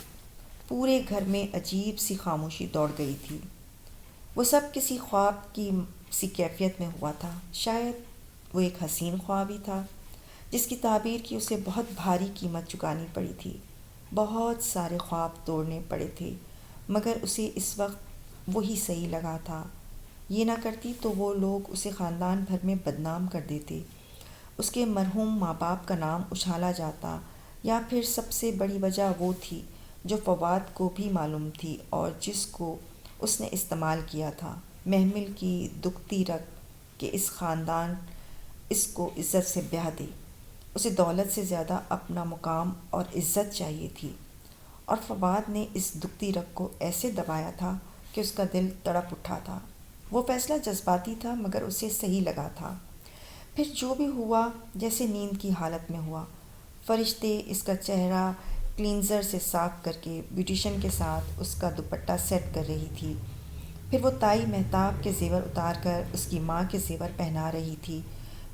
پورے گھر میں عجیب سی خاموشی دوڑ گئی تھی۔ وہ سب کسی خواب کی سی کیفیت میں ہوا تھا۔ شاید وہ ایک حسین خواب ہی تھا جس کی تعبیر کی اسے بہت بھاری قیمت چکانی پڑی تھی۔ بہت سارے خواب توڑنے پڑے تھے مگر اسے اس وقت وہی صحیح لگا تھا۔ یہ نہ کرتی تو وہ لوگ اسے خاندان بھر میں بدنام کر دیتے، اس کے مرحوم ماں باپ کا نام اچھالا جاتا، یا پھر سب سے بڑی وجہ وہ تھی جو فواد کو بھی معلوم تھی اور جس کو اس نے استعمال کیا تھا، محمل کی دکھتی رگ کہ اس خاندان اس کو عزت سے بیاہ دے۔ اسے دولت سے زیادہ اپنا مقام اور عزت چاہیے تھی، اور فواد نے اس دکھتی رگ کو ایسے دبایا تھا کہ اس کا دل تڑپ اٹھا تھا۔ وہ فیصلہ جذباتی تھا مگر اسے صحیح لگا تھا۔ پھر جو بھی ہوا جیسے نیند کی حالت میں ہوا۔ فرشتے اس کا چہرہ کلینزر سے صاف کر کے بیوٹیشن کے ساتھ اس کا دوپٹہ سیٹ کر رہی تھی۔ پھر وہ تائی مہتاب کے زیور اتار کر اس کی ماں کے زیور پہنا رہی تھی۔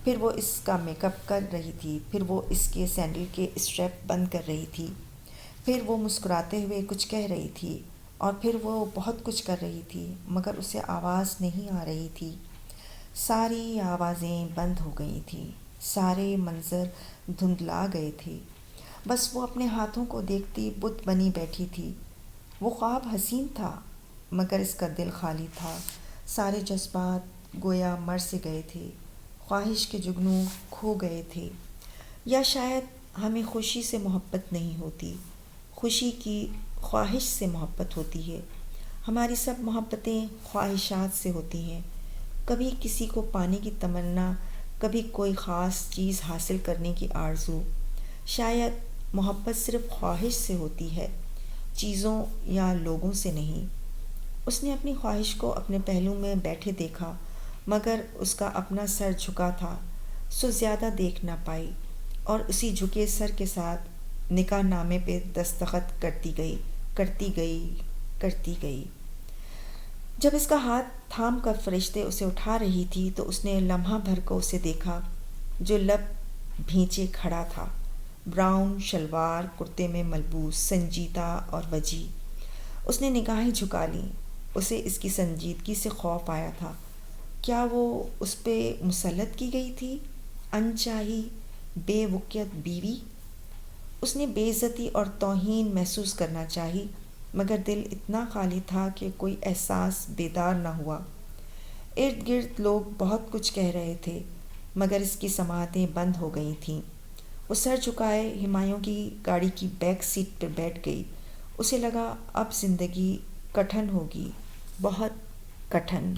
پھر وہ اس کا میک اپ کر رہی تھی۔ پھر وہ اس کے سینڈل کے اسٹریپ بند کر رہی تھی۔ پھر وہ مسکراتے ہوئے کچھ کہہ رہی تھی، اور پھر وہ بہت کچھ کر رہی تھی مگر اسے آواز نہیں آ رہی تھی۔ ساری آوازیں بند ہو گئی تھیں، سارے منظر دھندلا گئے تھے۔ بس وہ اپنے ہاتھوں کو دیکھتی بت بنی بیٹھی تھی۔ وہ خواب حسین تھا مگر اس کا دل خالی تھا۔ سارے جذبات گویا مر سے گئے تھے، خواہش کے جگنو کھو گئے تھے۔ یا شاید ہمیں خوشی سے محبت نہیں ہوتی، خوشی کی خواہش سے محبت ہوتی ہے۔ ہماری سب محبتیں خواہشات سے ہوتی ہیں، کبھی کسی کو پانے کی تمنا، کبھی کوئی خاص چیز حاصل کرنے کی آرزو۔ شاید محبت صرف خواہش سے ہوتی ہے، چیزوں یا لوگوں سے نہیں۔ اس نے اپنی خواہش کو اپنے پہلو میں بیٹھے دیکھا مگر اس کا اپنا سر جھکا تھا، سو زیادہ دیکھ نہ پائی، اور اسی جھکے سر کے ساتھ نکاح نامے پہ دستخط کرتی گئی۔ جب اس کا ہاتھ تھام کر فرشتے اسے اٹھا رہی تھی تو اس نے لمحہ بھر کو اسے دیکھا جو لب بھینچے کھڑا تھا، براؤن شلوار کرتے میں ملبوس، سنجیدہ اور وجیح۔ اس نے نگاہیں جھکا لیں۔ اسے اس کی سنجیدگی سے خوف آیا تھا۔ کیا وہ اس پہ مسلط کی گئی تھی؟ انچاہی بے وقت بیوی؟ اس نے بے عزتی اور توہین محسوس کرنا چاہی مگر دل اتنا خالی تھا کہ کوئی احساس بیدار نہ ہوا۔ ارد گرد لوگ بہت کچھ کہہ رہے تھے مگر اس کی سماعتیں بند ہو گئی تھیں۔ وہ سر جھکائے ہمایوں کی گاڑی کی بیک سیٹ پر بیٹھ گئی۔ اسے لگا اب زندگی کٹھن ہوگی، بہت کٹھن۔